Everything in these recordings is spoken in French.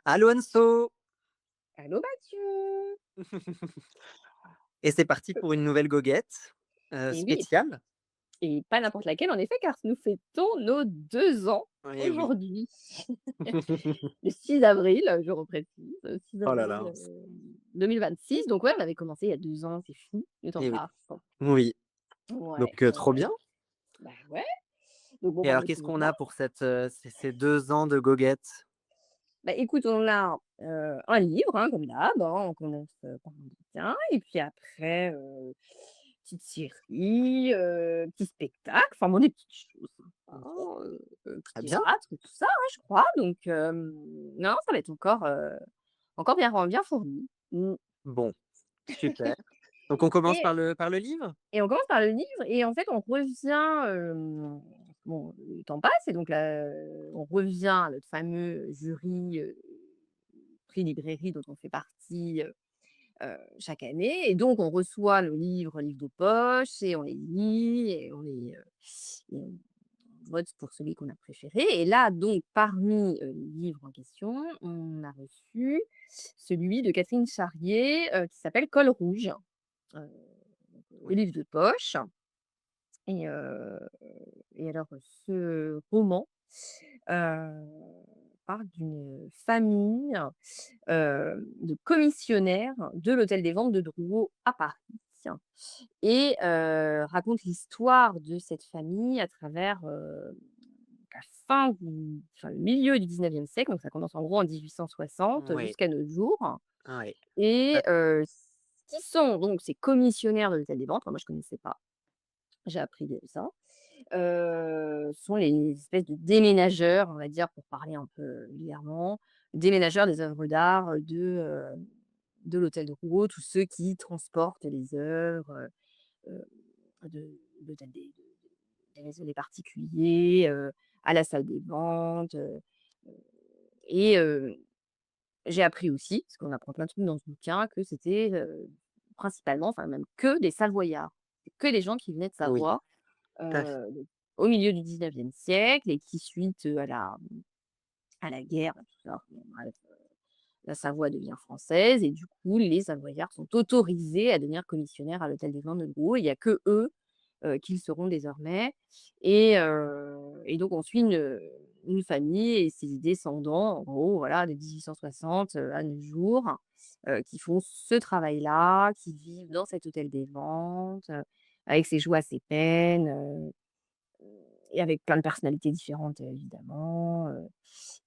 Allô Anso! Allô Mathieu! Et c'est parti pour une nouvelle goguette, Et oui, spéciale. et pas n'importe laquelle en effet, car nous fêtons nos 2 ans Eh oui. aujourd'hui. Le 6 avril, je reprécise, 6 Oh là avril, là. 2026. Donc ouais, on avait commencé il y a 2 ans, c'est fou, le temps Eh oui. passe. Oui, Ouais, donc ouais, trop ouais. bien. Bah ouais, donc bon, Et bah, on alors est qu'est-ce toujours qu'on là. a pour ces 2 ans de goguette? Bah écoute, on a, un livre, hein, comme d'hab, hein, on commence, par un bouquin et puis après, petite série, petit spectacle, enfin bon des petites choses sympas, petit Très bien. théâtre, tout ça, hein, je crois donc non, ça va être encore bien fourni. Mmh. Bon, super. Donc on commence et par le livre? et on commence par le livre et en fait on revient, bon, le temps passe et donc là, on revient à notre fameux jury, prix librairie dont on fait partie, chaque année et donc on reçoit nos livres de poche et on les lit et on vote pour celui qu'on a préféré et là donc parmi, les livres en question, on a reçu celui de Catherine Charrier, qui s'appelle Col rouge, heu, le Oui. livre de poche et heu et alors ce roman, heu, parle d'une famille, de commissionnaires de l'Hôtel des Ventes de Drouot à Paris et raconte l'histoire de cette famille à travers, la le milieu du 19e siècle, donc ça commence en gros en 1860 Oui, jusqu'à nos jours oui. et Heu, qui sont donc ces commissionnaires de l'Hôtel des Ventes, moi je connaissais pas, j'ai appris ça, sont les espèces de déménageurs, on va dire, pour parler un peu vulgairement, déménageurs des œuvres d'art, de l'hôtel de Rouault, tous ceux qui transportent les œuvres, heu, de l'hôtel des maisons des particuliers, à la salle des ventes, et j'ai appris aussi, parce qu'on apprend plein de trucs dans ce bouquin, que c'était, principalement, enfin même que des Savoyards. Que des gens qui venaient de oui, Savoie, tout à fait. donc au milieu du 19e siècle et qui suite, à la guerre, tout ça, bon bref, la Savoie devient française et du coup les Savoyards sont autorisés à devenir commissionnaires à l'Hôtel des Ventes de Gros. Il y a que eux, qui le seront désormais et donc on suit une famille et ses descendants, en gros, voilà, de 1860, à nos jours, qui font ce travail-là, qui vivent dans cet Hôtel des Ventes, avec ses joies, ses peines, et avec plein de personnalités différentes, évidemment,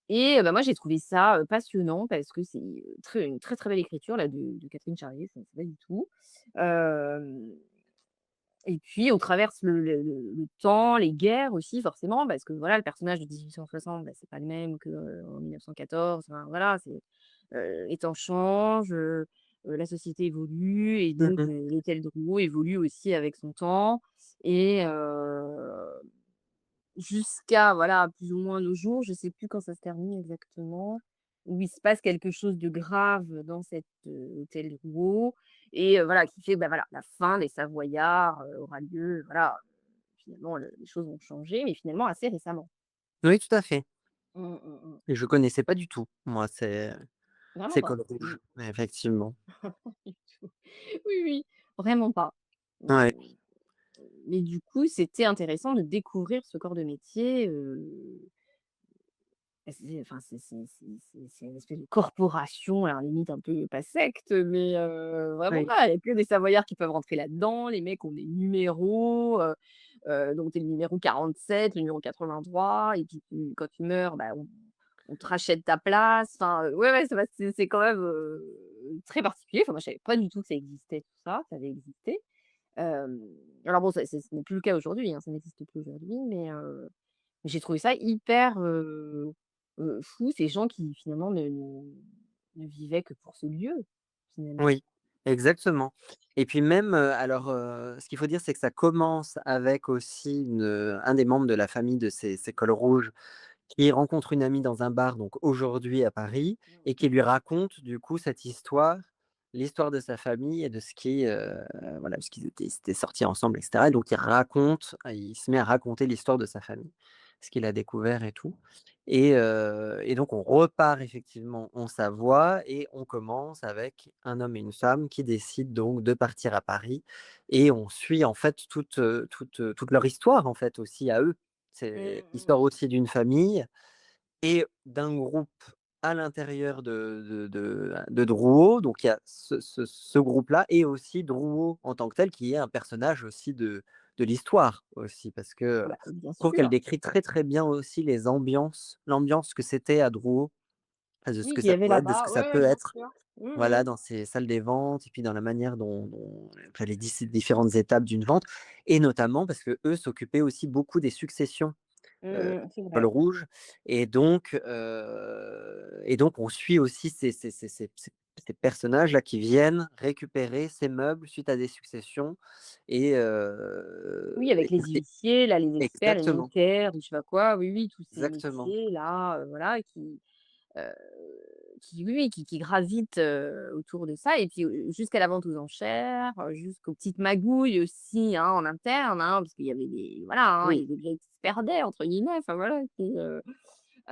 bah, moi j'ai trouvé ça, passionnant parce que c'est, une très, très belle écriture là de Catherine Charrier, je ne connaissais pas du tout. Hem et puis on traverse le temps, les guerres aussi forcément parce que voilà, le personnage de 1860, bah, c'est pas le même qu'en 1914, enfin voilà, les temps changent, la société évolue et donc Mmh. l'hôtel Drouot évolue aussi avec son temps et jusqu'à voilà, plus ou moins nos jours, je sais plus quand ça se termine exactement, où il se passe quelque chose de grave dans cet, hôtel Rouault et voilà, qui fait, bah, voilà, la fin des Savoyards, aura lieu, voilà, finalement le les choses vont changer, mais finalement assez récemment. Oui, tout à fait. Mmh, mmh mh. Et je connaissais pas du tout, moi, Vraiment ces pas. cols Mmh. rouges, effectivement. Pas du tout. Oui, oui, vraiment pas. Ouais. Mmh, mais du coup, c'était intéressant de découvrir ce corps de métier, bah, c'est enfin, c'est une espèce de corporation, alors limite un peu pas secte, mais vraiment Oui. voilà, il y a que des Savoyards qui peuvent rentrer là-dedans. Les mecs ont des numéros, donc tu es le numéro 47, le numéro 83 et puis quand tu meurs, bah, on te rachète ta place. Enfin, ouais, ouais, c'est quand même, très particulier. Enfin, moi, je savais pas du tout que ça existait tout ça, ça avait existé. Hem, alors bon, ce n'est plus le cas aujourd'hui, hein, ça n'existe plus aujourd'hui, mais j'ai trouvé ça hyper, fou, ces gens qui finalement ne vivaient que pour ce lieu, finalement. Oui, exactement. Et puis même, alors, ce qu'il faut dire, c'est que ça commence avec aussi un des membres de la famille de ces cols rouges qui rencontre une amie dans un bar, donc aujourd'hui à Paris, Mmh et qui mh. lui raconte du coup cette histoire l'histoire de sa famille et de ce qui, voilà, parce ils étaient sortis ensemble et cetera et donc il se met à raconter l'histoire de sa famille, ce qu'il a découvert et tout et donc on repart effectivement en Savoie et on commence avec un homme et une femme qui décident donc de partir à Paris et on suit en fait toute leur histoire en fait aussi à eux. C'est Mmh. l'histoire aussi d'une famille et d'un groupe à l'intérieur de Drouot, donc il y a ce groupe-là et aussi Drouot en tant que tel qui est un personnage aussi de l'histoire aussi parce que, Bah, bien je trouve qu'elle sûr. décrit très, très bien aussi l'ambiance que c'était à Drouot, de ce Oui, que qu'il y ça avait peut être, de ce là-bas, que ça ouais, ouais, peut bien être, sûr. Mmh voilà, mh. dans ces salles des ventes et puis dans la manière dont enfin les différentes étapes d'une vente et notamment parce qu'eux s'occupaient aussi beaucoup des successions C'est col vrai. rouge et donc on suit aussi ces personnages-là qui viennent récupérer ces meubles suite à des successions Oui, avec et les huissiers, là, les experts, les exactement, notaires, ou je sais pas quoi, oui, oui, tous ces exactement. métiers-là, voilà, heu, oui, oui, qui gravitent, autour de ça et puis, jusqu'à la vente aux enchères, jusqu'aux petites magouilles aussi, hein, en interne, hein, parce qu'il y avait des voilà, hein, il y Oui, a des objets qui se perdaient entre guillemets, enfin voilà,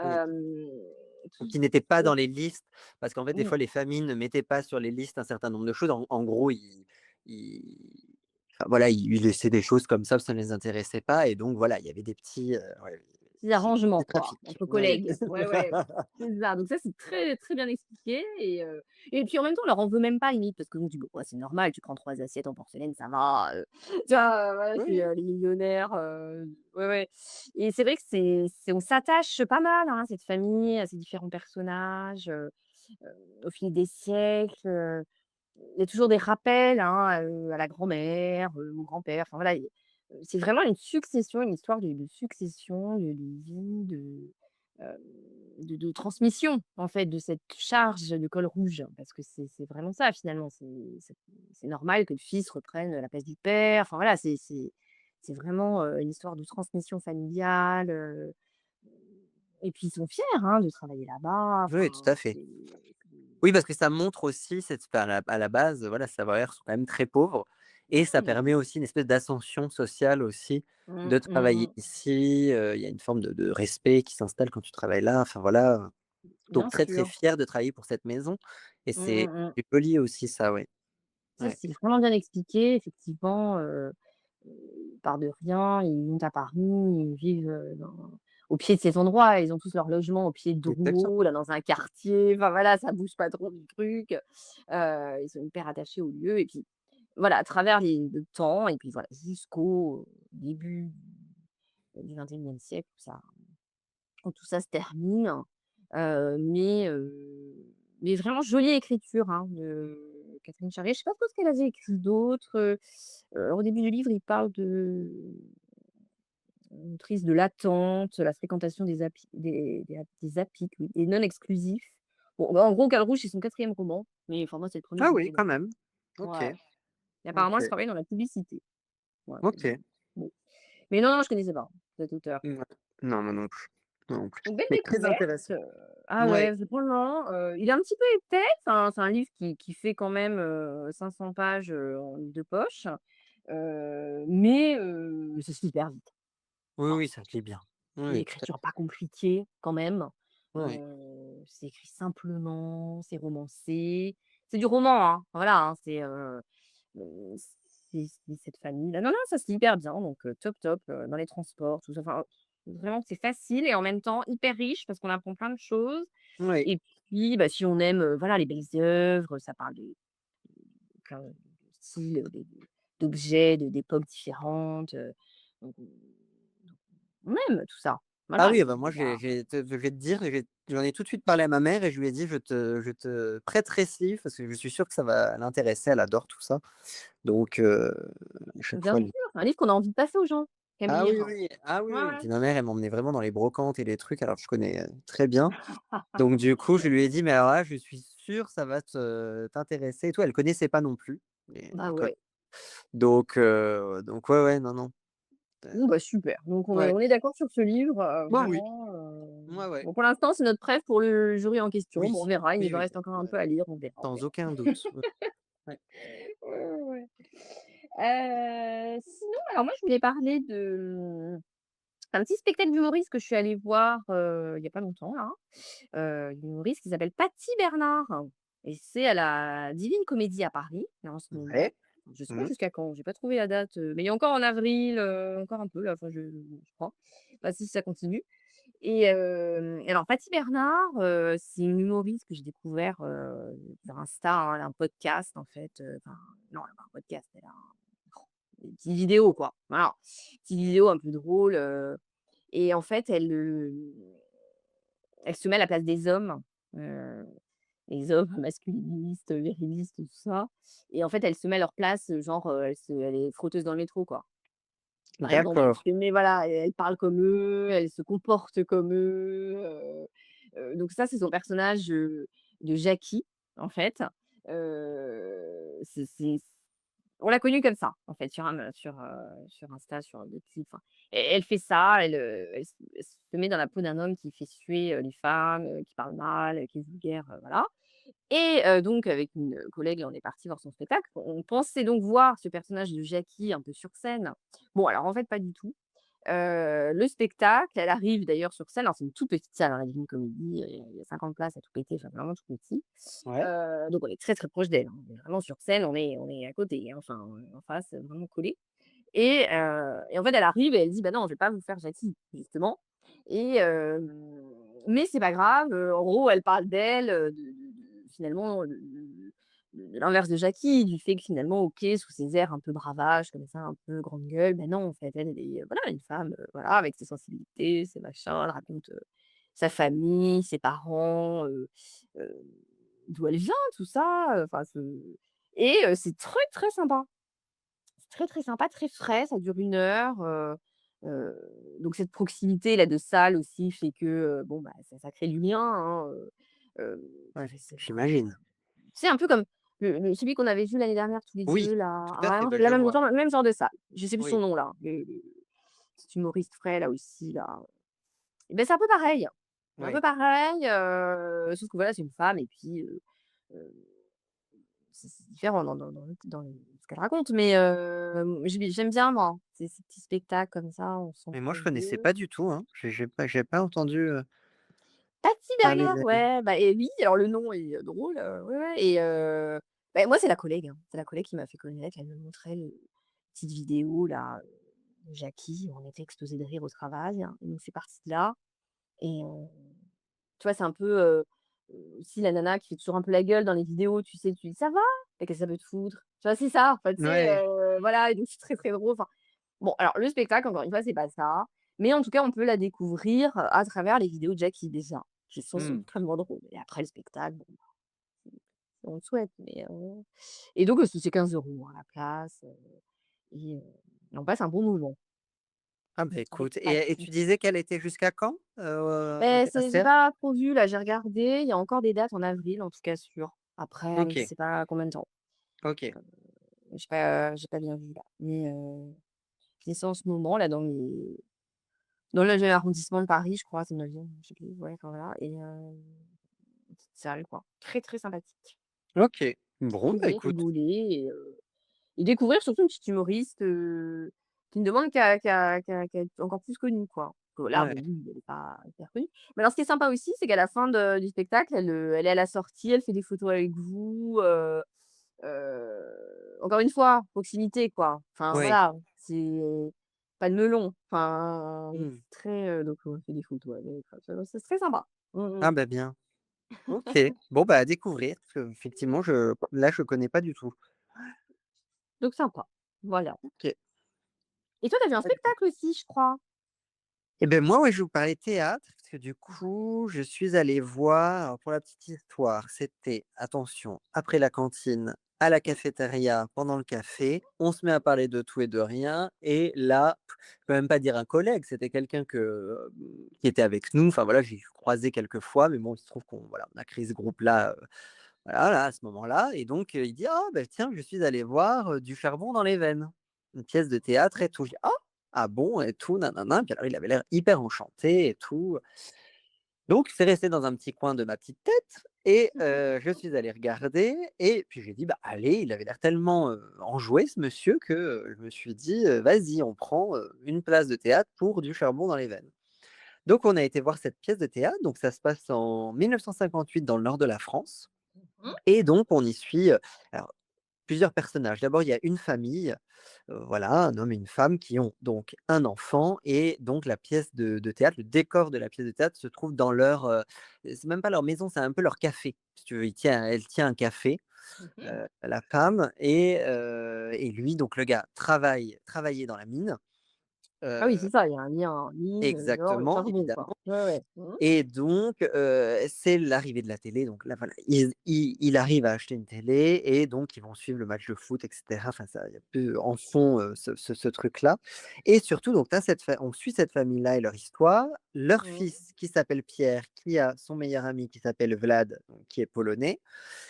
oui. hem, Ou tout qui n'étaient pas ce dans les listes, parce qu'en fait, des mmh, fois, les familles ne mettaient pas sur les listes un certain nombre de choses. En gros, ils enfin, voilà, ils laissaient des choses comme ça ne les intéressait pas et donc voilà, il y avait des petits, ouais, petits des arrangements quoi, trafics. entre Oui. collègues. Ouais, ouais, c'est ça. Donc ça, c'est très, très bien expliqué et puis en même temps, on leur en veut même pas limite parce que on dit: «Bon, ouais, c'est normal, tu prends 3 assiettes en porcelaine, ça va, tu vois? Voilà, Oui, c'est, oui. les millionnaires, ouais, ouais et c'est vrai que c'est on s'attache pas mal, hein, à cette famille, à ces différents personnages, au fil des siècles, il y a toujours des rappels, hein, à la grand-mère, au grand-père, enfin voilà, c'est vraiment une succession, une histoire de succession, de vie, hem, de transmission, en fait, de cette charge de col rouge. Parce que c'est vraiment ça finalement, c'est normal que le fils reprenne la place du père, enfin voilà, c'est vraiment, une histoire de transmission familiale, et puis ils sont fiers, hein, de travailler là-bas, Oui, tout enfin à fait. Oui, parce que ça montre aussi enfin, à la base, voilà, Savoyards sont quand même très pauvres et ça mmh. permet aussi une espèce d'ascension sociale aussi de travailler Mmh. ici, il y a une forme de respect qui s'installe quand tu travailles là, enfin voilà, donc Bien très, très sûr. fier de travailler pour cette maison et Mmh mh. c'est joli aussi ça, ouais. Ça, Ouais, c'est vraiment bien expliqué. Effectivement, ils partent de rien, ils montent à Paris, ils vivent, au pied de ces endroits. Ils ont tous leur logement au pied de Drouot, exactement. là, dans un quartier. Enfin, voilà, ça bouge pas trop du truc. Ils sont hyper attachés au lieu et puis, voilà, à travers le temps et puis, voilà, jusqu'au début du 21e siècle où tout ça se termine. Mais vraiment jolie écriture, hein, de Catherine Charrier. Je sais pas trop ce qu'elle avait écrit d'autre, alors au début du livre, il parle de autrice de l'attente, la fréquentation des apics, oui, et non exclusifs. Bon, bah, en gros, Rouge, c'est son 4e roman, mais enfin moi, c'est le premier que Ah j'ai oui, fait quand d'elle. même. OK, Ouais et apparemment, elle OK, travaille dans la publicité. Voilà, OK. bon. Mais non, non, je connaissais pas cet auteur. Ouais. Non, moi non plus. Moi non plus. Une belle Mais très découverte, intéressant. ah Ouais. ouais, franchement, il est un petit peu épais, enfin, c'est un livre qui fait quand même, 500 pages, en livre de poche, mais ça se lit hyper vite. Oui, Enfin, oui, ça se lit bien. Oui, une oui, tout à écriture pas compliquée quand même, ouais. c'est écrit simplement, c'est romancé. C'est du roman, hein, voilà, hein, heu, c'est cette famille-là non, non, ça se lit hyper bien donc top, top, dans les transports, tout ça, enfin, vraiment c'est facile et en même temps hyper riche parce qu'on apprend plein de choses Oui. et puis, bah, si on aime, voilà, les belles œuvres, ça parle de plein de styles, d'objets, d'époques différentes, donc on aime tout ça. Ah Voilà, oui, bah, c'est moi, pas je vais te dire, j'en ai tout de suite parlé à ma mère et je lui ai dit: «Je te prêterai ce livre parce que je suis sûr que ça va l'intéresser, elle adore tout ça». Donc à chaque bien fois sûr, elle un livre qu'on a envie de passer aux gens qui aiment ah oui, lire. oui, ah oui, Ouais, oui. ouais. Puis ma mère, elle m'emmenait vraiment dans les brocantes et les trucs, alors je connais, très bien. Donc du coup, je lui ai dit: «Mais alors là, je suis sûr, ça va t'intéresser et tout». Elle connaissait pas non plus, Bah, l'école. ouais. Donc ouais, ouais, non, non. Bon, bah, super. Donc on est Ouais. on est d'accord sur ce livre, Bah, oui. vraiment, Ouais, ouais. bon pour l'instant, c'est notre préf pour le jury en question. Oui. Bon, on verra, il Oui, nous en oui, reste encore un ouais, peu à lire, on verra, on sans verra. aucun doute. Ouais. Ouais, ouais, ouais. Sinon, alors moi, je voulais parler un petit spectacle d'humoriste que je suis allée voir, il y a pas longtemps là, une humoriste qui s'appelle Paty Bernard et c'est à la Divine Comédie à Paris, là, en ce moment. Ouais. Je sais pas Mmh. jusqu'à quand, j'ai pas trouvé la date, mais il y a encore en avril, encore un peu là, enfin je crois. Pas si ça continue et alors Paty Bernard, c'est une humoriste que j'ai découvert, sur Insta, hein. Elle a un podcast en fait, enfin non, elle a pas un podcast, elle a des petites vidéos quoi, voilà. Petites vidéos un peu drôles, et en fait elle se met à la place des hommes, heu, les hommes masculinistes, virilistes, tout ça et en fait, elle se met à leur place, genre, elle est frotteuse dans le métro, quoi. Par exemple, elle D'accord. se met voilà, elle parle comme eux, elle se comporte comme eux, donc ça, c'est son personnage, de Jackie, en fait. C'est on l'a connue comme ça, en fait, sur Insta, sur des clips, enfin et elle fait ça, elle se met dans la peau d'un homme qui fait suer, les femmes, qui parle mal, qui est vulgaire, voilà et donc avec une collègue, on est parti voir son spectacle. On pensait donc voir ce personnage de Jackie un peu sur scène. Bon, alors en fait, pas du tout. Le spectacle, elle arrive d'ailleurs sur scène, alors c'est une toute petite salle, hein, la Divine Comédie, il y a 50 places à tout péter, enfin vraiment tout petit. Ouais. Donc on est très, très proche d'elle, hein. On est vraiment sur scène, on est à côté, hein, enfin, en face, vraiment collés et en fait, elle arrive et elle dit: «Bah non, je vais pas vous faire Jackie», justement et mais c'est pas grave, en gros, elle parle d'elle, de finalement, de l'inverse de Jackie, du fait que finalement, OK, sous ses airs un peu bravache comme ça, un peu grande gueule, ben non, en fait, elle est, voilà, une femme, voilà, avec ses sensibilités, ses machins. Elle raconte, sa famille, ses parents, heu, d'où elle vient, tout ça, enfin ce et c'est très, très sympa. C'est très, très sympa, très frais, ça dure 1 heure, heu, donc cette proximité là de salle aussi fait que, bon, bah, ça crée du lien, hein, Ouais, je sais pas, j'imagine. c'est un peu comme celui qu'on avait vu l'année dernière tous les Oui, 2 là, tout à fait, vraiment bah, la je vois. même genre de salle. Je sais plus son Oui, nom là, le cet humoriste frais là aussi là, et ben c'est un peu pareil. C'est un peu oui. pareil, sauf que voilà, c'est une femme et puis, heu c'est différent dans ce qu'elle raconte, mais j'aime bien moi, ces petits spectacles comme ça, on sent Mais moi, je entre connaissais 2. pas du tout, hein. J'ai pas entendu, Paty parler Bernard, d'elle. ouais, bah et oui, alors le nom est, drôle, ouais, ouais et bah, moi, c'est la collègue, hein. C'est la collègue qui m'a fait connaître, elle me montrait les petites vidéos là, de Jackie, on était explosés de rire au travail, hein, et donc c'est parti de là et tu vois, c'est un peu, aussi la nana qui fait toujours un peu la gueule dans les vidéos, tu sais, tu dis: «Ça va?» «Et qu'est-ce que ça peut te foutre?» Tu vois, c'est ça, enfin, tu sais, Ouais. voilà et donc c'est très, très drôle, enfin bon, alors le spectacle, encore une fois, c'est pas ça, mais en tout cas, on peut la découvrir, à travers les vidéos de Jackie déjà, qui sont Mmh. extrêmement drôles et après le spectacle, bon, bah, on le souhaite, mais et donc c'est 15 € hein, la place, et on passe un bon moment Ah bah, avec écoute et Paty. tu disais qu'elle était jusqu'à quand? Au Beh, c'est j'ai théâtre? pas trop vu là, j'ai regardé, il y a encore des dates en avril, en tout cas sûr. Après, je OK, sais pas combien de temps. OK. J'ai pas bien vu là, mais c'est en ce moment là dans le 9e arrondissement de Paris, je crois, c'est le 9e, je sais plus, ouais, enfin voilà et une petite salle quoi, très, très sympathique. OK. Bon, bah, Trouver, écoute. rigoler et découvrir surtout une petite humoriste, qui ne demande qu'à être encore plus connue quoi. Parce que là, bon, Ouais. oui, elle est pas hyper connue. Mais alors ce qui est sympa aussi, c'est qu'à la fin du spectacle, elle est à la sortie, elle fait des photos avec vous, encore une fois, proximité quoi. Enfin Oui. voilà, c'est pas de melon. Enfin, Mmh. c'est très, donc on fait des photos avec, enfin, c'est très sympa. Mmh mh. Ah bah, bien. OK. Bon, bah, à découvrir parce qu'effectivement, je connais pas du tout. Donc sympa, voilà. OK. Et toi, tu as vu un spectacle aussi, je crois? Et ben moi, ouais, je vous parlais théâtre parce que du coup, je suis allé voir alors pour la petite histoire, c'était attention, après la cantine, à la cafétéria, pendant le café, on se met à parler de tout et de rien et là, je peux même pas dire un collègue, c'était quelqu'un qui était avec nous, enfin voilà, j'ai croisé quelques fois, mais bon, il se trouve qu'on voilà, on a créé ce groupe-là, voilà, là, à ce moment-là et donc il dit: «Ah ben tiens, je suis allé voir, Du charbon dans les veines», une pièce de théâtre et tout. Je dis: «Ah! «Ah bon?» et tout, nin puis alors il avait l'air hyper enchanté et tout. Donc c'est resté dans un petit coin de ma petite tête et je suis allé regarder et puis j'ai dit: «Bah, allez», il avait l'air tellement, enjoué ce monsieur que, je me suis dit: «Vas-y, on prend, une place de théâtre pour du charbon dans les veines». Donc on a été voir cette pièce de théâtre, donc ça se passe en 1958 dans le nord de la France Mmh. et donc on y suit, alors plusieurs personnages. D'abord, il y a une famille, voilà, un homme et une femme qui ont donc un enfant et donc la pièce de théâtre, le décor de la pièce de théâtre se trouve dans leur, c'est même pas leur maison, c'est un peu leur café, si tu veux. Elle tient un café, Mmh mh. la femme et lui, donc le gars travaillait dans la mine, Ah oui, heu c'est ça, il y a un lien mine, genre le exactement, charbon, quoi. évidemment. Ouais, ouais. Mmh. Et donc, c'est l'arrivée de la télé, donc là, voilà, il arrive à acheter une télé et donc ils vont suivre le match de foot et cetera. Enfin, ça, il y a peu en fond, ce truc-là et surtout, donc tu cette fa on suit cette famille-là et leur histoire. Leur Mmh. fils qui s'appelle Pierre, qui a son meilleur ami qui s'appelle Vlad, donc qui est polonais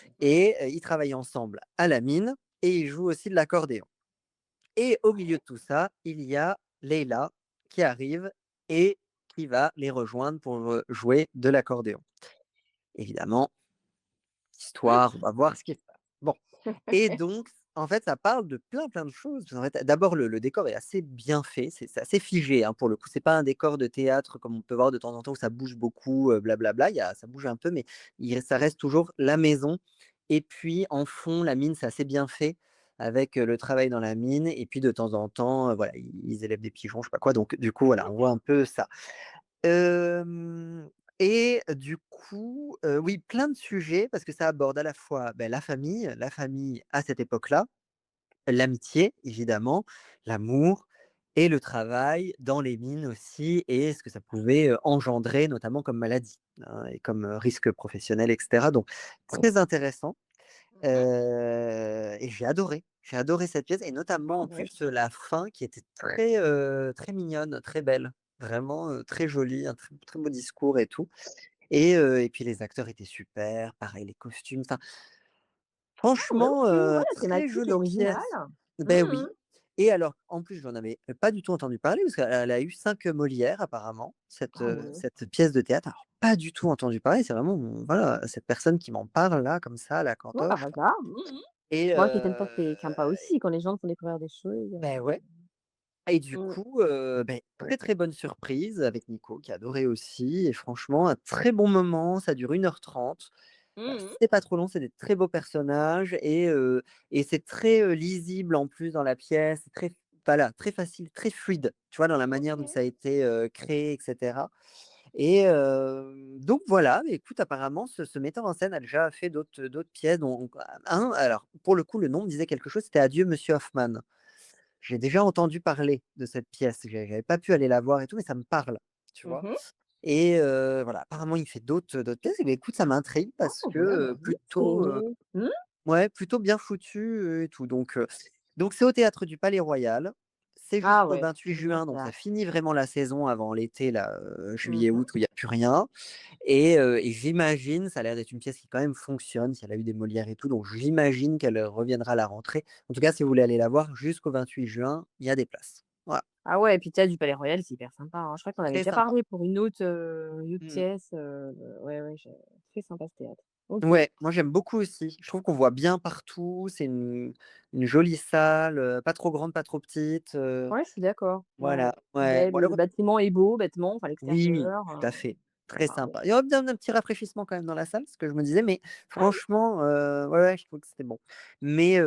Mmh. et ils travaillent ensemble à la mine et ils jouent aussi de l'accordéon et au milieu Ouais. de tout ça, il y a Leila qui arrive et qui va les rejoindre pour, jouer de l'accordéon. Évidemment, histoire, on va voir ce qui se passe. Bon et donc en fait, ça parle de plein, plein de choses. En fait, d'abord le décor est assez bien fait, c'est assez figé, hein, pour le coup. C'est pas un décor de théâtre comme on peut voir de temps en temps où ça bouge beaucoup, blablabla. Il y a ça bouge un peu, mais ça reste toujours la maison et puis en fond, la mine, c'est assez bien fait avec, le travail dans la mine et puis de temps en temps, voilà, ils élèvent des pigeons, je sais pas quoi, donc du coup, voilà, on voit un peu ça. Hem et du coup, oui, plein de sujets parce que ça aborde à la fois, la famille à cette époque-là, l'amitié évidemment, l'amour et le travail dans les mines aussi et ce que ça pouvait, engendrer notamment comme maladie, hein et comme, risque professionnel et cetera donc très intéressant, Mmh mh. et j'ai adoré cette pièce et notamment Ah en ouais. plus, la fin qui était très, très mignonne, très belle, vraiment, très jolie, un très très beau discours et tout et puis les acteurs étaient super, pareil les costumes, enfin Ah ouais, franchement, OK, ouais, la très thématique est jolie originale. pièce. Mmh Ben mh. oui et alors en plus j'en avais, pas du tout entendu parler parce qu'elle a eu 5 Molières apparemment, Ah ouais. cette pièce de théâtre. Alors pas du tout entendu parler, c'est vraiment, voilà, cette personne qui m'en parle là comme ça, la Ouais, par cantoche hasard. Mmh mh. et Moi qui est pas c'est sympa aussi quand les gens te font découvrir des choses, beh, ouais. Et du Mmh. coup, beh, très, très bonne surprise avec Nico qui a adoré aussi et franchement un très bon moment, ça dure 1h30. Mmh mh. C'est pas trop long, c'est des très beaux personnages et c'est très, lisible en plus dans la pièce, c'est très voilà, très facile, très fluide, tu vois? Dans la manière dont OK. ça a été, créé et cetera et donc voilà, mais écoute apparemment ce metteur en scène a déjà fait d'autres pièces dont un alors pour le coup le nom me disait quelque chose, c'était Adieu Monsieur Hoffmann. J'ai déjà entendu parler de cette pièce, j'avais pas pu aller la voir et tout, mais ça me parle, tu Mmh vois? mh. Et voilà, apparemment il fait d'autres pièces et beh, écoute, ça m'intrigue Ah parce que, ouais, bah oui, plutôt, mmh. ouais, plutôt bien foutu, et tout donc c'est au théâtre du Palais Royal. C'est Ah jusqu'au ouais, 28 j'aime bien le juin, donc ça théâtre. finit vraiment la saison avant l'été là, Mmh mh. juillet-août où il y a plus rien et j'imagine, ça a l'air d'être une pièce qui quand même fonctionne, si elle a eu des Molières et tout, donc j'imagine qu'elle, reviendra à la rentrée. En tout cas, si vous voulez aller la voir jusqu'au 28 juin, il y a des places. Voilà, Ah ouais et puis le théâtre du Palais Royal, c'est hyper sympa, hein. Je crois qu'on avait très déjà sympa. parlé pour une autre Mmh. pièce, ouais, ouais, j'ai très sympa ce théâtre. OK. Ouais, moi j'aime beaucoup aussi. Je trouve qu'on voit bien partout, c'est une jolie salle, pas trop grande, pas trop petite, Ouais, je suis d'accord. Ouais, ouais. voilà, ouais. Beh, Bon le bâtiment est beau, bâtiment, enfin oui, l'extérieur, tout à fait, très ah ouais. sympa. Il y aurait bien un petit rafraîchissement quand même dans la salle, ce que je me disais, mais Ah oui. franchement, ouais, ouais, je trouve que c'était bon. Mais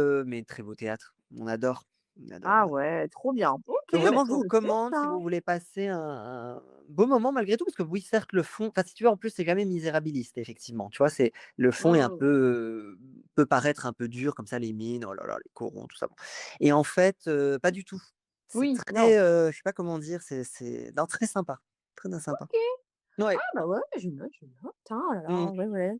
très beau théâtre, on adore, on adore, Ah on adore. ouais, trop bien. OK, Donc bah, vraiment, je c'est vous noté recommande si ça. vous voulez passer un beau moment malgré tout, parce que oui, certes, le fond enfin, si tu veux, en plus, c'est jamais misérabiliste, effectivement, tu vois? C'est le fond est un Mmh. peu, peut paraître un peu dur comme ça, les mines, oh là là, les corons, tout ça, bon et en fait, pas du tout. C'est Oui, non. très, je sais pas comment dire, c'est non, très sympa, très, très sympa. OK. Ah Ouais. bah, ouais, je note, hein. Oh là là, Mmh. ouais, ouais.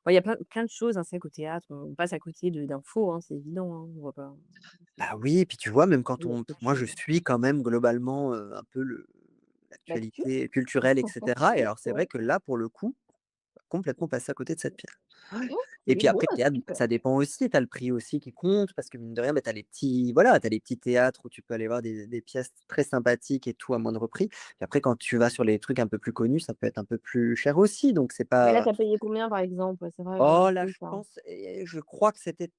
Bah, il y a plein de choses, hein, c'est vrai qu'au théâtre, on passe à côté de d'infos, hein, c'est évident, hein. On va pas c'est Bah oui et puis tu vois, même oui, quand il y a on peu de moi, je choses. suis quand même globalement, un peu L'actu? l'actualité culturelle et cetera et alors c'est Ouais. vrai que là, pour le coup complètement passé à côté de cette pierre. Ouais. OK, Et puis bon, après bah, théâtre, super. ça dépend aussi, tu as le prix aussi qui compte parce que mine de rien, bah, tu as les petits voilà, tu as les petits théâtres où tu peux aller voir des pièces très sympathiques et tout à moindre prix. Puis après quand tu vas sur les trucs un peu plus connus, ça peut être un peu plus cher aussi, donc c'est Mais là, pas tu as payé combien, par exemple? Ouais, c'est vrai, bonne oh là, info je ça. pense et je crois que c'était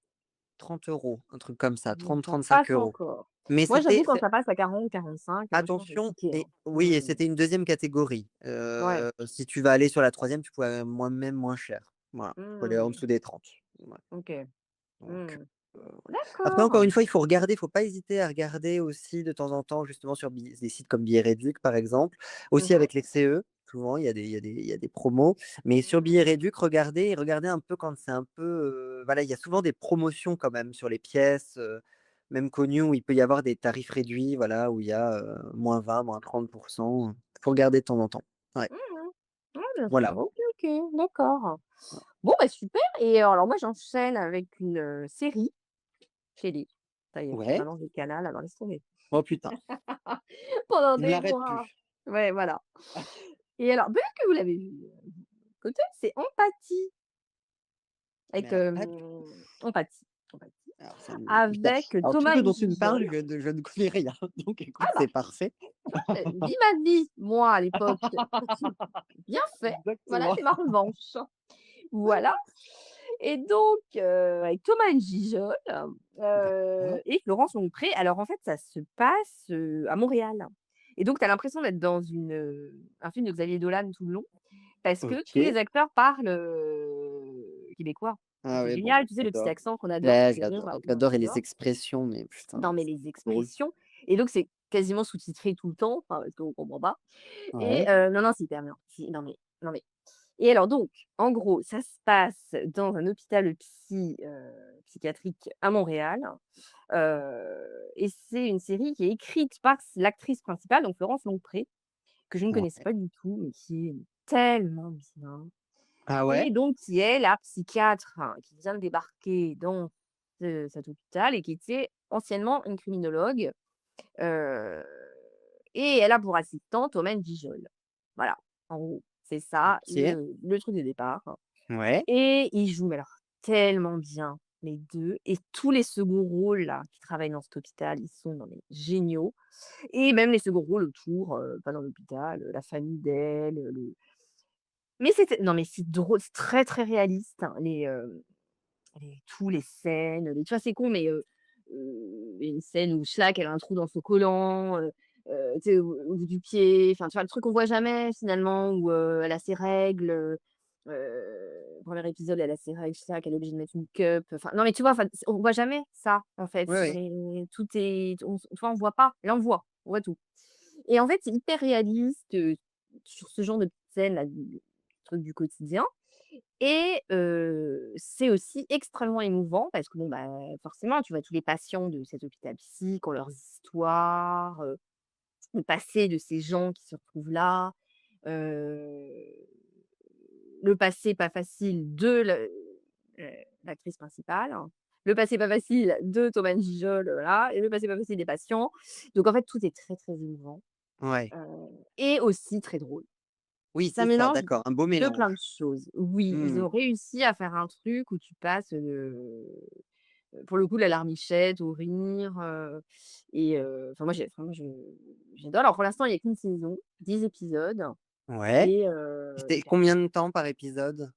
30 €, un truc comme ça, Bon, ça 30-35 €. passe encore. Mais Moi, j'avoue, quand c'est ça passe à 40-45, je change de attention ticket, et hein. oui et Mmh. c'était une deuxième catégorie. Ouais. Si tu vas aller sur la troisième, tu pourrais moins même moins cher. Voilà, faut aller en Mmh. dessous des 30. Ouais, OK. donc Mmh. voilà. Après encore D'accord. une fois, il faut regarder, il faut pas hésiter à regarder aussi de temps en temps justement sur des sites comme Billets Réduc par exemple, Mmh aussi mh. avec les CE, souvent il y a des promos, mais sur Billets Mmh. Réduc, regardez un peu quand c'est un peu, voilà, il y a souvent des promotions quand même sur les pièces, même connues où il peut y avoir des tarifs réduits, voilà, où il y a, -20, -30. Faut regarder de temps en temps. Ouais, Mmh mh. Ouais, bien sûr. voilà. OK, OK, d'accord. Bon, bah, super et alors moi, j'enchaîne avec une, série télé. Ça y est, Ouais. maintenant j'ai Canal, alors laisse tomber. Oh putain, Pendant il ne des l'arrête mois. plus. Ouais, voilà et alors peut-être que vous l'avez vu, côté, c'est Empathie Mais avec, alors pas du Empathie, Empathie alors ça me putain, avec alors tout Thomas ce dont tu me parles, Gijol. je ne connais rien, donc Ah écoute, bah, c'est parfait. vie ma vie, moi à l'époque. Bien fait, voilà, Exactement. c'est ma revanche. Voilà et donc avec Thomas Gijol, D'accord. et Florence Longpré. Alors en fait, ça se passe, à Montréal et donc tu as l'impression d'être dans un film de Xavier Dolan tout le long parce que tous les OK. acteurs parlent, québécois. Ah C'est ouais, bon, bah, génial, tu sais le petit j'adore. accent qu'on adore, qui Ouais, fait rire, j'adore et les j'adore. expressions, mais putain, Non mais c'est les drôle. expressions et donc c'est quasiment sous-titré tout le temps, enfin parce qu'on comprend pas et Ouais, non, non, c'est hyper bien. Si, non mais et alors donc, en gros, ça se passe dans un hôpital psychiatrique à Montréal, et c'est une série qui est écrite par l'actrice principale, donc Florence Longpré, que je ne connaissais ouais. pas du tout, mais qui est tellement bien Ah et ouais? donc qui est la psychiatre, hein, qui vient de débarquer dans cet hôpital et qui était anciennement une criminologue, heu et elle a pour assistante Romaine Gijol. Voilà, en gros, c'est ça OK. le truc de départ Ouais. et ils jouent mais alors tellement bien les 2 et tous les seconds rôles là, qui travaillent dans cet hôpital, ils sont non mais géniaux et même les seconds rôles autour, pas dans l'hôpital, la famille d'elle, le mais c'était non mais c'est drôle, c'est très, très réaliste, hein, tous les scènes, tu vois, c'est con, mais il y a une scène où Shaq, elle a un trou dans son collant, tu sais, au bout du pied, enfin, tu vois, le truc qu'on voit jamais finalement où, elle a ses règles, 1er épisode, elle a ses règles, Shaq, elle est obligée de mettre une cup, enfin, non, mais tu vois, enfin, on voit jamais ça, en fait. Ouais, ouais. Mais tout est tu vois, on voit pas. Là, on voit tout et en fait, c'est hyper réaliste, sur ce genre de petites scènes là, du trucs du quotidien et c'est aussi extrêmement émouvant parce que bon, bah, forcément, tu vois tous les patients de cet hôpital psy qui ont leurs histoires, le passé de ces gens qui se retrouvent là, heu, le passé pas facile de l'actrice principale, hein, le passé pas facile de Thomas Gijol, voilà et le passé pas facile des patients. Donc en fait, tout est très, très émouvant, Ouais. heu et aussi très drôle. Oui, Ça c'est ça, mélange d'accord, un beau de plein de mélange. choses. Oui, ils Mmh. ont réussi à faire un truc où tu passes, pour le coup, la larmichette au rire, et enfin moi j'ai vraiment j'adore. Alors pour l'instant, il y a qu'une saison, 10 épisodes Ouais. et C'était hyper combien de temps par épisode?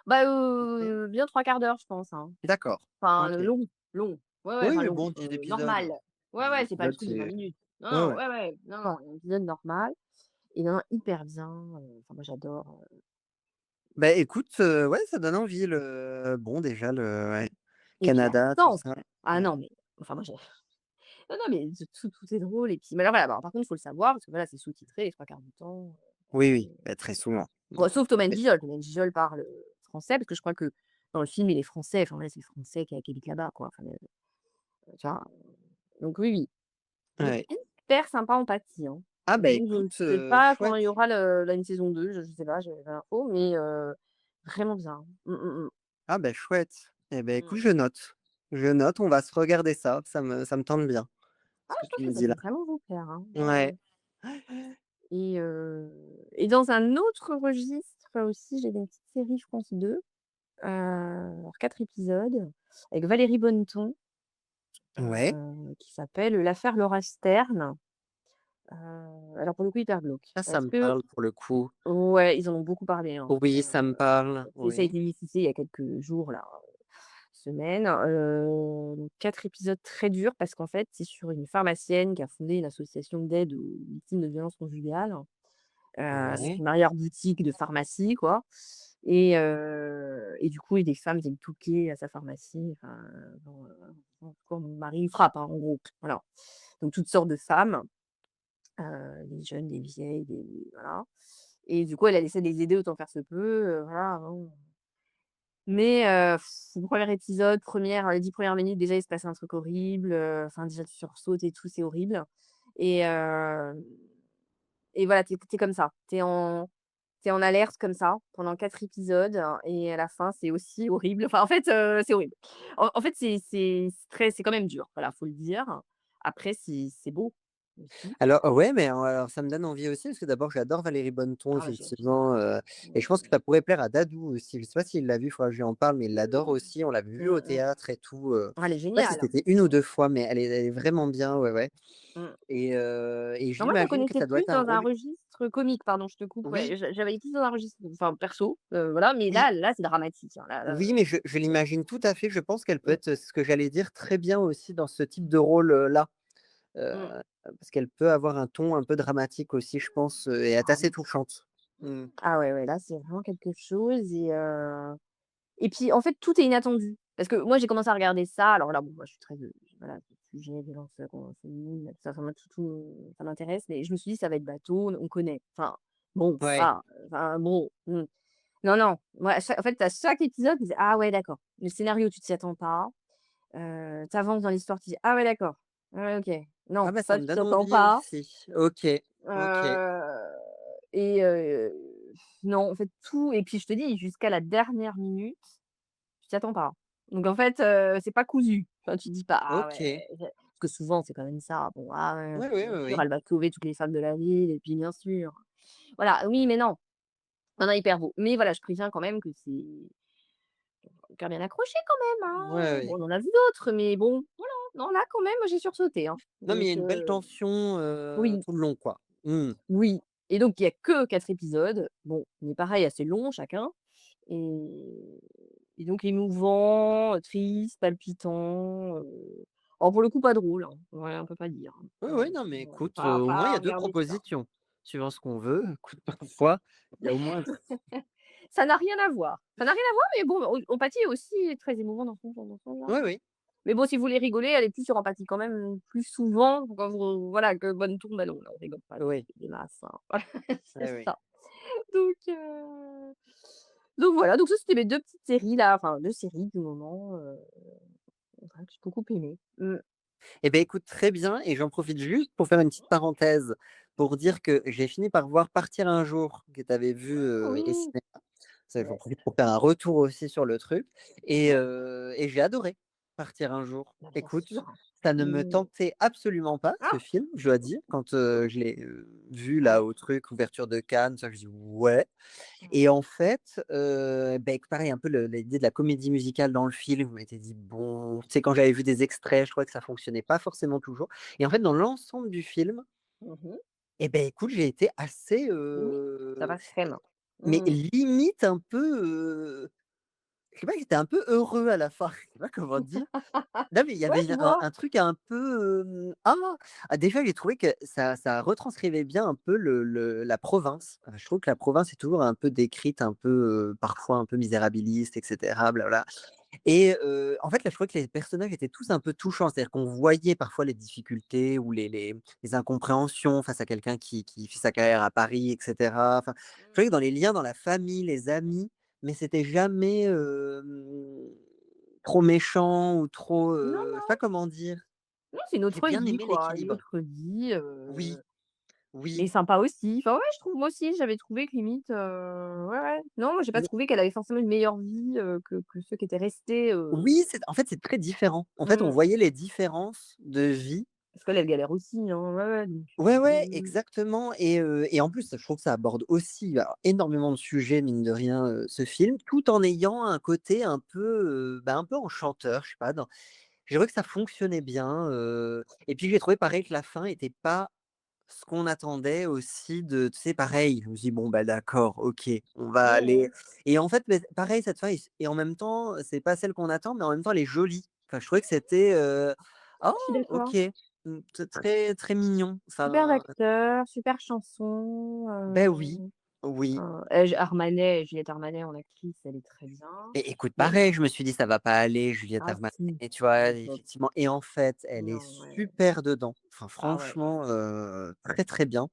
bah, À peu près? bien 3/4 d'heure, je pense, hein. D'accord. Enfin, OK. long, long. Ouais, ouais, Oui, enfin mais long, bon, 10 épisodes. normal. Ouais, 10 ouais, c'est pas le épisodes, truc de 20 c'est minutes. Non, ouais, non, ouais. ouais, ouais, non, non, un épisode normal et non, non, hyper bien, enfin moi j'adore, Bah, écoute, ouais, ça donne envie bon déjà ouais, et puis Canada, tout l'accent! ça. Ah Ouais. non, mais enfin moi j'ai non, non, mais tout est drôle et puis mais alors voilà, bah, par contre, il faut le savoir parce que voilà, c'est sous-titré les 3/4 du temps, Oui, oui, bah, très souvent. bon, sauf Tom Ça fait Gijol. Tom Gijol parle, français parce que je crois que dans le film, il est français, enfin voilà, c'est le français qui habite là-bas, quoi, enfin, tu vois? Donc oui, oui. Donc ouais. hyper sympa Empathie, hein. Ah bah, Donc je ne écoute, sais pas quand chouette. il y aura là une saison 2, je sais pas, j'ai pas l'info, mais vraiment bien. Mmh, mmh, Ah bah, chouette. Et bah, mmh. écoute, je note. Je note, on va se regarder ça, ça me tente bien, Ah, ce que je tu pense me que ça dis là. peut vraiment vous plaire, hein. Ouais, Ouais. ouais et dans un autre registre toi aussi, j'ai une petite série France 2, alors 4 épisodes avec Valérie Bonneton, Ouais, qui s'appelle «L'affaire Laura Stern». Alors pour le coup hyper glauque ça parce me que parle pour le coup. ouais, ils en ont beaucoup parlé, hein, Oui, ça me parle, et ça a oui. été diffusé il y a quelques jours là, semaines, donc 4 épisodes très durs parce qu'en fait, c'est sur une pharmacienne qui a fondé une association d'aide aux victimes de violences conjugales. C'est Ouais. une arrière-boutique de pharmacie, quoi, et du coup, et des femmes viennent toquer à sa pharmacie, enfin, genre, «Pourquoi mon mari frappe», hein, en gros, voilà. Donc toutes sortes de femmes, des jeunes, des vieilles, des voilà, et du coup, elle essaie de les aider autant faire se peut, voilà, bon. Mais le 1er épisode, les 10 premières minutes, déjà, il se passe un truc horrible, enfin, déjà, tu sursautes et tout, c'est horrible, et voilà, tu es comme ça. Tu es en alerte comme ça pendant 4 épisodes, et à la fin, c'est aussi horrible. Enfin, en fait, c'est horrible. En fait, c'est quand même dur, voilà, faut le dire. Après, c'est beau aussi. Alors ouais, mais alors ça me donne envie aussi parce que d'abord j'adore Valérie Bonneton Ah, j'imagine. effectivement, et je pense que Mmh. ça pourrait plaire à Dadou aussi. Je sais pas s'il l'a vu, il faudra que je lui en parle, mais il l'adore Mmh. aussi. On l'a vu au Mmh mh. théâtre et tout, Ah, elle est je sais pas si géniale. c'était une ou 2 fois, mais elle est vraiment bien, ouais, ouais, Mmh. et Non, moi, je la j'imagine que connaissais ça doit plus être un dans un rôle registre comique, pardon, je te coupe, oui, ouais. J'avais été plus dans un registre, enfin, perso, voilà, mais oui, là, c'est dramatique, hein, là, oui, mais je l'imagine tout à fait. Je pense qu'elle peut mmh, être, c'est ce que j'allais dire, très bien aussi dans ce type de rôle, là, mmh. parce qu'elle peut avoir un ton un peu dramatique aussi, je pense, et être Ah assez oui. touchante. Mmh. Ah ouais, ouais, là, c'est vraiment quelque chose, et puis, en fait, tout est inattendu. Parce que moi, j'ai commencé à regarder ça, alors là, bon, moi, je suis très, voilà, sujet, violence, féminine, ça m'a ça m'intéresse, mais je me suis dit: «Ça va être bateau, on connaît». Enfin, bon, Ouais, voilà, enfin, bon, non, non, moi, à fait, à chaque épisode, je me disais: «Ah ouais, d'accord». Le scénario, tu t'y attends pas, tu avances dans l'histoire, tu dis: «Ah ouais, d'accord. Ouais, OK. ah Non, bah, ça ça, me tu donne t'y attends envie pas». aussi. OK, OK. Heu et non, en fait, tout, et puis je te dis, jusqu'à la dernière minute, tu t'y attends pas. Donc en fait, c'est pas cousu. Enfin, tu dis pas: «Ah OK. ouais», parce que souvent, c'est quand même ça. Bon, ah ouais, Oui, oui, bien oui, sûr, oui. elle va sauver toutes les femmes de la ville, et puis bien sûr, voilà, oui, mais non. Non, non, hyper beau. Mais voilà, je préviens quand même que c'est hyper bien accroché quand même, Ouais, hein. ouais. Bon, on en a vu d'autres, mais bon, voilà. Non, là, quand même, j'ai sursauté, hein. Non, mais il Donc y a une belle tension, oui. tout le long, quoi. Mmh. Oui, et donc il y a que 4 épisodes. Bon, mais pareil, assez longs chacun, et donc émouvant, triste, palpitant, alors pour le coup pas drôle, hein. Ouais, on peut pas dire, hein. Oui, oui, non, mais écoute, au moins il y Pas a 2 regarder ça. propositions. Suivant ce qu'on veut, écoute, parfois, il y a au moins Ça n'a rien à voir. Ça n'a rien à voir, mais bon, Empathie est aussi très émouvant dans son genre. oui, oui. Mais bon, si vous voulez rigoler, allez plus sur Empathie quand même, plus souvent quand vous voilà, que Bonne Tour, bah non, là on rigole pas Oui, des masses, hein. Voilà, c'est oui, oui. ça. Donc voilà, donc ça c'était mes 2 petites séries là, enfin 2 séries du moment, voilà, que j'ai beaucoup aimées. Mmh. Eh beh, écoute, très bien, et j'en profite juste pour faire une petite parenthèse, pour dire que j'ai fini par voir Partir un jour, que tu avais vu, au Oui, cinéma. Ça, j'en yes. profite pour faire un retour aussi sur le truc, Mmh. et j'ai adoré Partir un jour. Bah, bien Écoute, sûr. ça ne me Mmh. tentait absolument pas ce Ah! film, je dois dire. Quand, je l'ai, vu là Ouais. au truc, ouverture de Cannes, ça, je dis: «Ouais», Mmh. et en fait, pareil un peu l'idée de la comédie musicale dans le film, je m'étais dit: «Bon», tu sais, quand j'avais vu des extraits, je trouvais que ça fonctionnait pas forcément toujours, et en fait, dans l'ensemble du film, Mmh mh. écoute, j'ai été assez, Oui, ça passe crème. mais Mmh. limite un peu, je sais pas, j'étais un peu heureux à la fin, je sais pas comment dire. Non, mais il y Ouais, avait je un vois. un truc un peu, déjà j'ai trouvé que ça retranscrivait bien un peu la province. Je trouve que la province est toujours un peu décrite un peu, parfois un peu misérabiliste et cetera, blabla, et en fait, là, je trouvais que les personnages étaient tous un peu touchants. C'est-à-dire qu'on voyait parfois les difficultés ou les incompréhensions face à quelqu'un qui fait sa carrière à Paris et cetera. Enfin, je trouvais que dans les liens dans la famille, les amis, mais c'était jamais, trop méchant ou trop, Non, je sais non, pas comment dire. non, c'est une J'ai autre bien vie aimé quoi, une l'équilibre. autre vie, Oui, oui, mais sympa aussi. Enfin ouais, je trouve moi aussi, j'avais trouvé que limite, ouais, ouais. Non, moi j'ai pas mais trouvé qu'elle avait forcément une meilleure vie, que ceux qui étaient restés, oui, c'est en fait, c'est très différent. En fait, on mmh, voyait les différences de vie, Parce qu'elle, elle galère aussi, hein, ouais, ouais, donc Ouais, ouais, mmh. exactement et en plus, je trouve que ça aborde aussi, alors énormément de sujets, mine de rien, ce film, tout en ayant un côté un peu, un peu enchanteur, je sais pas, dans j'ai trouvé que ça fonctionnait bien, et puis j'ai trouvé pareil que la fin était pas ce qu'on attendait aussi de tu sais, pareil, je me suis dit: «Bon, bah, d'accord, OK, on va aller» Mmh. et en fait, beh, pareil, cette fin et en même temps, c'est pas celle qu'on attend, mais en même temps, elle est jolie. Enfin, je trouvais que c'était, «Oh, Je suis d'accord. OK, c'est très, très mignon». Super Enfin, acteur, super chanson, beh, oui, oui J Armanet, Juliette Armanet en actrice, elle est très bien. et écoute, Mais pareil, je me suis dit: «Ça va pas aller, Juliette ah Armanet», si, tu vois? hop, hop, Effectivement et en fait, elle est non, ouais. super dedans. Enfin, Ah ouais. franchement, très, très bien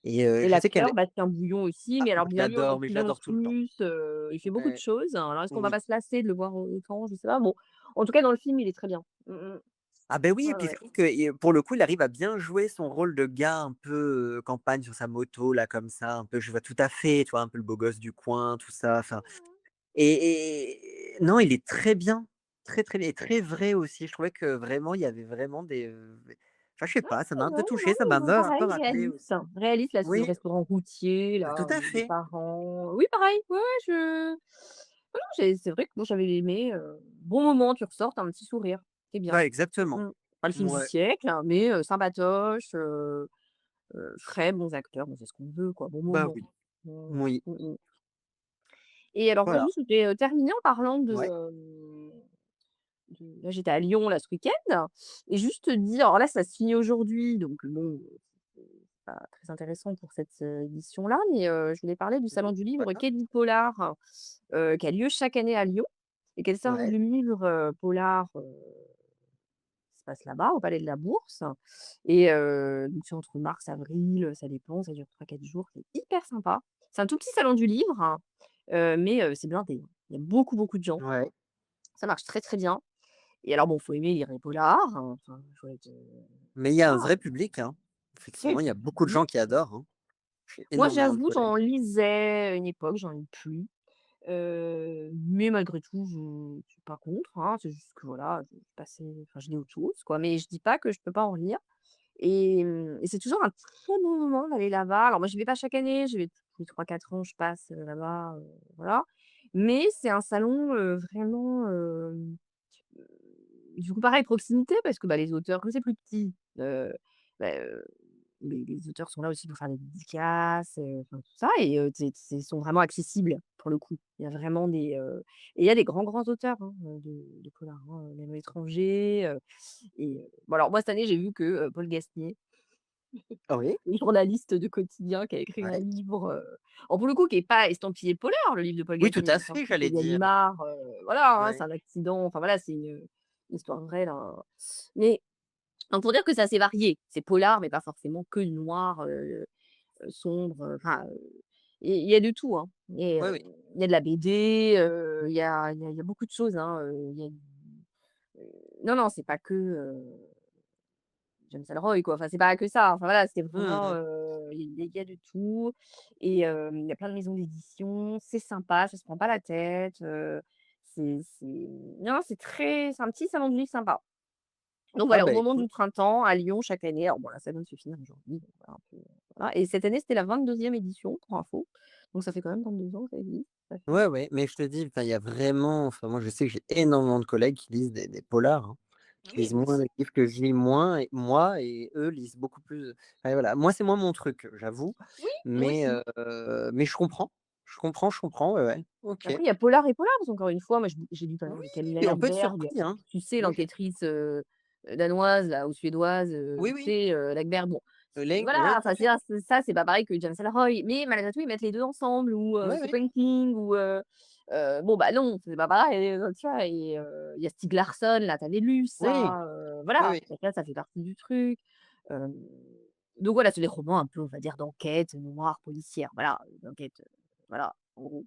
et Et je sais qu'elle l'acteur est Bastien Bouillon aussi, mais alors moi Bouillon en mais je plus en l'adore tout le temps. plus, il fait beaucoup de Ouais, choses. Alors est-ce qu'on va oui. pas se lasser de le voir autant? Je sais pas. Bon, en tout cas dans le film, il est très bien. Mmh mh. Ah ben oui et Ouais, puis je ouais. trouve que pour le coup, il arrive à bien jouer son rôle de gars un peu, campagne sur sa moto là comme ça, un peu je vois tout à fait, tu vois? Un peu le beau gosse du coin, tout ça, enfin et non, il est très bien, très, très bien et très vrai aussi. Je trouvais que vraiment, il y avait vraiment des, enfin je sais pas, ça m'a un Non, peu non, touché, ça m'a mais un peu pareil, rappelé réaliste. aussi Réaliste, là, ce oui, restaurant routier, tout là, à les fait. parents oui, pareil, ouais, ouais, non, non, c'est vrai que moi, j'avais aimé, bon moment, tu ressors, tu as un petit sourire. C'est bien. Ouais, exactement. Mmh. Pas le film du Ouais, siècle, hein, mais sympatoche, frais, bons acteurs, bon, c'est ce qu'on veut, quoi, bon bah moment. oui, Mmh. oui, Mmh mh. Et alors moi, voilà. juste, je voulais, terminer en parlant Ouais, là, j'étais à Lyon, là, ce week-end et juste te dire alors là, ça se finit aujourd'hui, donc bon, c'est pas très intéressant pour cette, édition-là, mais je voulais parler du salon non, du c'est pas livre grave. Quai du Polar, qui a lieu chaque année à Lyon et qui est le salon Ouais, du livre, polar, qui se passe là-bas, au Palais de la Bourse et donc c'est entre mars, avril, ça dépend, ça dure 3 4 jours, c'est hyper sympa. C'est un tout petit salon du livre, hein, mais c'est blindé, hein. Il y a beaucoup, beaucoup de gens. ouais, Ça marche très, très bien et alors bon, faut aimer lire les polars, hein, enfin, faut être, mais il y a un voilà, vrai public, hein. Effectivement, oui, il y a beaucoup de oui. gens qui adorent, hein. J'ai Moi, énormément de j'avoue, collègues. j'en lisais à une époque, j'en lis plus, mais malgré tout, je suis pas contre, hein. C'est juste que voilà, je passais enfin, je lis autre chose, quoi, mais je dis pas que je peux pas en lire et c'est toujours un très bon moment d'aller là-bas. Alors moi, j'y vais pas chaque année, j'y vais tous les 3 4 ans, je passe, là-bas, voilà, mais c'est un salon, vraiment, du coup, pareil, proximité parce que, bah, les auteurs comme c'est plus petit, bah, les auteurs sont là aussi pour faire des dédicaces, enfin tout ça et ils sont vraiment accessibles pour le coup. Il y a vraiment et il y a des grands, grands auteurs, hein, de polar, hein, même étrangers, et bon alors moi cette année j'ai vu que, Paul Gasnier, Ah oui? le journaliste de quotidien qui a écrit un Ouais. livre, alors pour le coup qui est pas estampillé polar, le livre de Paul Oui, tout Gasnier, à il est fait, sorti chez j'allais dire. Gallimard, voilà, hein, c'est Ouais. un accident, enfin voilà, c'est une histoire vraie là, mais donc pour dire que c'est assez varié. C'est polar, mais pas forcément que noir, sombre, enfin, il y a de tout, hein et Oui, oui. il y a de la BD, il y a beaucoup de choses, hein, il y a non, non, c'est pas que, James Ellroy, quoi. Enfin, c'est pas que ça. Enfin, voilà, c'est Mmh vraiment, mh. il y a de tout et il y a plein de maisons d'édition. C'est sympa, ça se prend pas la tête, c'est non, c'est un petit salon de livre sympa. Donc Ah voilà, au bah, moment du écoute. printemps à Lyon chaque année, alors bon là ça vient de se finir aujourd'hui, donc voilà un peu, voilà et cette année c'était la 22e édition pour info, donc ça fait quand même 22 ans que ça existe, ça fait Ouais, ouais, mais je te dis, enfin, il y a vraiment enfin, moi, je sais que j'ai énormément de collègues qui lisent des polars, hein, qui oui, lisent moi moins aussi. de livres que je lis moins et moi et eux lisent beaucoup plus, enfin, voilà. Moi, c'est moins mon truc, j'avoue, Oui, moi mais aussi. je comprends. Je comprends, ouais, ouais. OK. Après il y a polar et polar, parce qu'encore une fois, moi j'ai lu par exemple Camilla Oui, on peut être Läckberg, surpris, hein. tu sais Oui, l'enquêtrice, danoise là ou suédoise, oui, tu oui. sais, Läckberg, bon, Leng voilà, ouais, enfin ouais. c'est ça c'est pas pareil que James Ellroy, mais malgré tout ils mettent les 2 ensemble ou Ouais, ouais. Stephen King ou bon bah non, c'est pas pareil, tu vois? Et il y a Stieg Larsson, là, tu avais lu Oui, ça, oui, voilà, oui. donc là ça fait partie du truc, hem, donc voilà, c'est des romans un peu, on va dire, d'enquête noire, policière, voilà, d'enquête, voilà, en gros.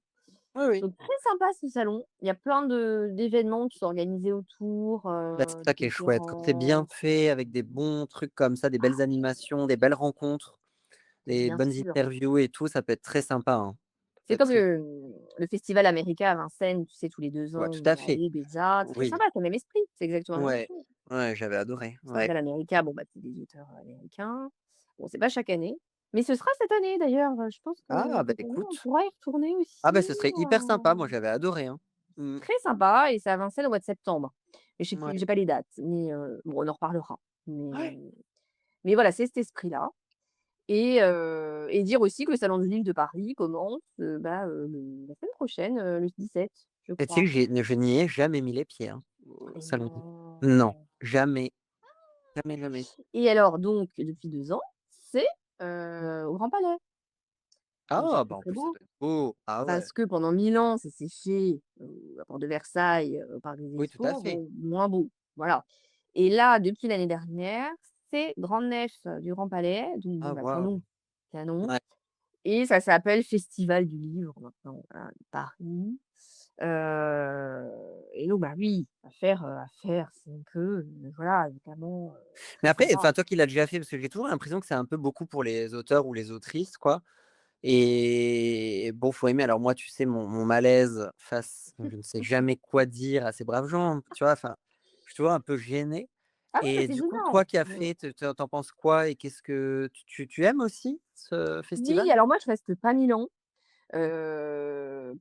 Oui, oui. Donc très sympa ce salon. Il y a plein d'événements qui sont organisés autour, Bah, c'est de ça qui est chouette, quand c'est bien conférences, fait avec des bons trucs comme ça, des belles animations, des belles rencontres, des bien bonnes sûr. interviews et tout, ça peut être très sympa, hein. Ça peut C'est être comme très le festival américain à Vincennes, tu sais, tous les 2 ouais, ans, tout on à y fait. allait, Béza, très Oui, sympa, c'est le même esprit, c'est exactement la même ouais. chose. Ouais, j'avais adoré, ouais. Central America, bon, bah, c'est des auteurs américains. Bon, c'est pas chaque année, mais ce sera cette année d'ailleurs, je pense que Ah bah, cette année, on écoute, pourra y retourner ah aussi, bah, ce serait hyper sympa, moi j'avais adoré, hein. Mmh. très sympa et c'est à Vincennes au mois de septembre. Mais je sais plus, Ouais. j'ai pas les dates, mais bon, on en reparlera. Ouais. Mais voilà, c'est cet esprit-là et dire aussi que le salon du livre de Paris commence, la semaine prochaine, le 17, je Et tu sais que crois. je n'y ai jamais mis les pieds, hein, au Et salon. Non, non. jamais, jamais, jamais. Et alors donc depuis 2 ans, c'est, au Grand Palais. Donc c'est Ah très, bah, en très plus ça beau doit être beau. Ah ouais. parce que pendant 1000 ans, ça s'est fait, à Porte de Versailles, au Parc des Oui, tout à Expos, fait. bon, moins beau, voilà. Et là, depuis l'année dernière, c'est grande nef du Grand Palais, donc bon, Ah bah, waouh. canon, canon Ouais. et ça s'appelle Festival du livre maintenant, voilà, de Paris, et donc bah, oui, à faire, c'est un peu, voilà, évidemment, Mais très après, sympa. enfin, toi qui l'as déjà fait, parce que j'ai toujours l'impression que c'est un peu beaucoup pour les auteurs ou les autrices, quoi. Et bon, faut aimer. Alors moi, tu sais, mon malaise face je ne sais jamais quoi dire à ces braves gens, tu vois? Enfin, je suis toujours un peu gêné. Ah oui, mais Et c'est du coup, gênant! toi qui as fait, tu en penses quoi? Et qu'est-ce que tu aimes aussi ce Oui, festival? alors moi je reste pas 1000 ans.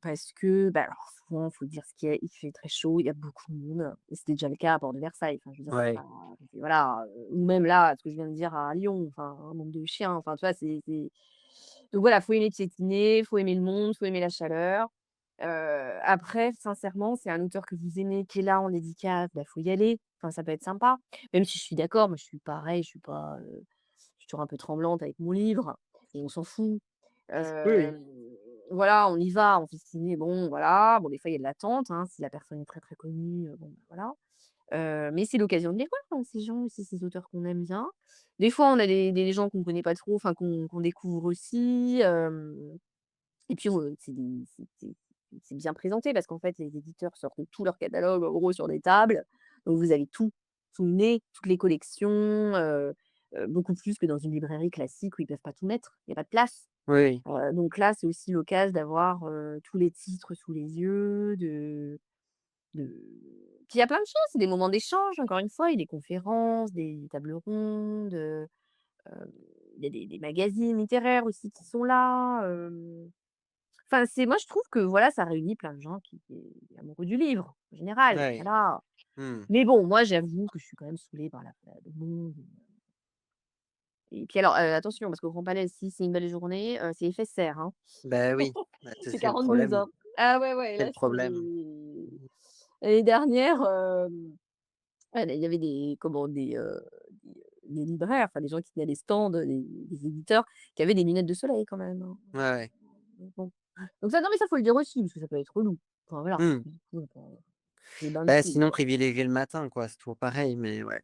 Parce que, bah, alors souvent, faut dire ce qu'il y a, il fait très chaud, il y a beaucoup de monde et c'était déjà le cas à Port de Versailles. Enfin, je veux dire, c'est Ouais. pas voilà, ou même là, ce que je viens de dire à Lyon, enfin, un monde de chiens, enfin, tu vois? C'est donc voilà, faut aimer piétiner, faut aimer le monde, faut aimer la chaleur. Après, sincèrement, c'est un auteur que vous aimez qui est là en dédicace, bah, faut y aller. Enfin, ça peut être sympa. Même si je suis d'accord, moi je suis pareil, je suis pas, je suis toujours un peu tremblante avec mon livre et on s'en fout. Oui, oui. Hem, voilà, on y va, on fait signer, bon voilà, bon des fois il y a de l'attente, hein, si la personne est très, très connue, bon, bah, voilà. Mais c'est l'occasion de les voir, hein, ces gens aussi, ces auteurs qu'on aime bien. Des fois, on a des gens qu'on connaît pas trop, enfin qu'on découvre aussi, et puis, c'est bien présenté parce qu'en fait, les éditeurs sortent tout leur catalogue, en gros, sur des tables. Donc vous avez tout, sous le nez, toutes les collections, beaucoup plus que dans une librairie classique où ils peuvent pas tout mettre, il y a pas de place. Oui, Donc là, c'est aussi l'occasion d'avoir, tous les titres sous les yeux, de puis il y a plein de choses, c'est des moments d'échange, encore une fois, il y a des conférences, des tables rondes, il y a des magazines littéraires aussi qui sont là, enfin, c'est moi je trouve que voilà, ça réunit plein de gens qui est amoureux du livre, en général, ouais. voilà. Mmh. Mais bon, moi j'avoue que je suis quand même saoulée par le monde et puis alors, attention parce qu'au Grand Palais, si c'est une belle journée, c'est éphémère, hein. Bah, oui, bah, C'est c'est le 42 problème, ans. Ah ouais, ouais, c'est là le c'est problème. l'année dernière, il y avait des libraires, enfin des gens qui tenaient des stands, des éditeurs qui avaient des lunettes de soleil quand même, hein. Ouais, ouais. Donc bon. Donc ça non mais ça faut le dire aussi, parce que ça peut être relou. Enfin voilà, Mmh. du coup, des bains de Bah, foule sinon quoi. privilégier le matin, quoi, c'est toujours pareil, mais ouais.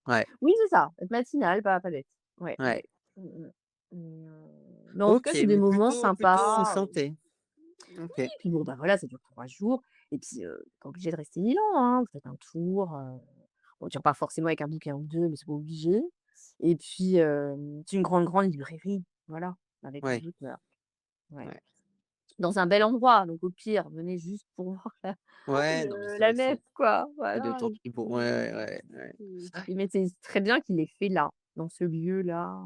Ouais, Oui c'est ça, être matinal, pas bête. Ouais, ouais. ouais. Mmh mh. Mais en tout OK, cas, c'est des mais moments plutôt en sympas, santé. OK. et puis bon, bah, voilà, ça dure 3 jours et puis, tu pas obligé de rester 1000 ans, hein. Vous faites un tour, bon, tu repars forcément avec un bouquin ou 2, mais c'est pas obligé et puis, c'est une grande, grande librairie, voilà, avec des Ouais, auteurs. Ouais. ouais. Dans un bel endroit, donc au pire, venez juste pour voir Ouais, non, mais la c'est nef, quoi, c'est de voilà ton et niveau. puis, Ouais, ouais, ouais, ouais. mais c'est très bien qu'il ait fait là, dans ce lieu-là,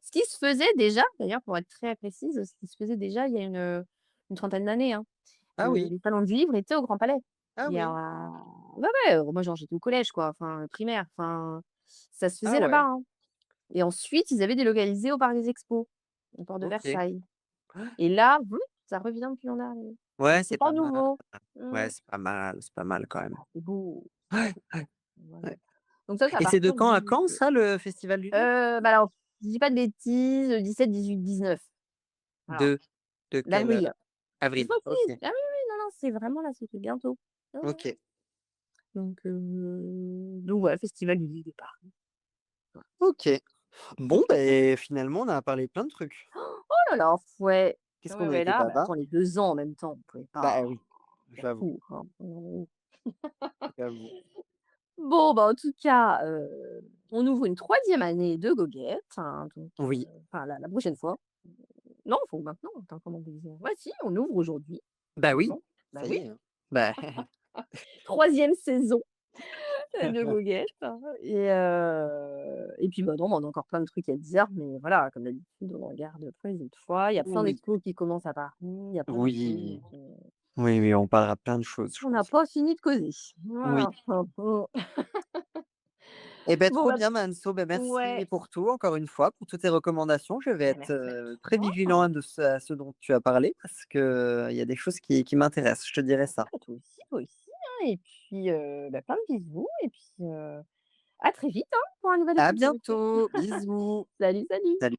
ce qui se faisait déjà, d'ailleurs, pour être très précise, ce qui se faisait déjà il y a une trentaine d'années, hein. Ah oui, Les salons du livre étaient au Grand Palais. ah Il y oui, a ouais, ouais, moi genre j'étais au collège quoi, enfin, primaire, enfin, ça se ah faisait là-bas, ouais, hein et ensuite ils avaient délocalisé au Parc des Expos, au port de OK. Versailles et là, ça revient depuis l'an dernier. Ouais, Donc c'est c'est pas pas mal. nouveau. Ouais, Mmh. c'est pas mal quand même. C'est beau. Ouais, ouais, Voilà. ouais. Donc ça, c'est à Et c'est de partir quand à du quand ça, le festival du livre? bah, alors, si je dis pas de bêtises, 17, 18, 19. Voilà. De de quel, D'avril. C'est avril? facile. OK, Ah oui, oui, non, non, c'est vraiment là, c'est bientôt. Ouais, ouais. OK. Donc ouais, festival du livre de Paris. Ouais. OK. Bon, beh, finalement, on a parlé plein de trucs. Oh là là, ouais. Qu'est-ce Ouais, qu'on a ouais, été là, bah, bavard. attends, les 2 ans en même temps, on pouvait Bah, pas oui, faire j'avoue, court, hein. Mmh. j'avoue. Bon, bah, en tout cas, on ouvre une troisième année de goguette, hein, donc Oui, enfin la prochaine fois. Non, faut maintenant, attends, comment on dit? Ouais, si, on ouvre aujourd'hui. bah, oui, Maintenant. Bah ça y oui, est, hein. Bah, troisième saison. de goguette et puis, bah, non, bah, on a encore plein de trucs à dire, mais voilà, comme d'habitude, on en garde pour une autre fois. Il y a plein Oui, d'expos qui commencent à Paris, il y a plein de choses oui, donc oui, oui, on parlera plein de choses, je on n'a pense. pas fini de causer. Oui. Voilà. Eh beh, Bon, trop bah, bien Manso, beh, merci ouais, pour tout encore une fois, pour toutes tes recommandations. Je vais bah, être, merci à très toi. vigilant à ce dont tu as parlé parce qu'il y a des choses qui m'intéressent, je te dirai ça. Bah, toi aussi, hein et puis, bah, plein de bisous et puis, à très vite, hein, pour un nouvel À épisode. bientôt, bisous. Salut, salut. Salut.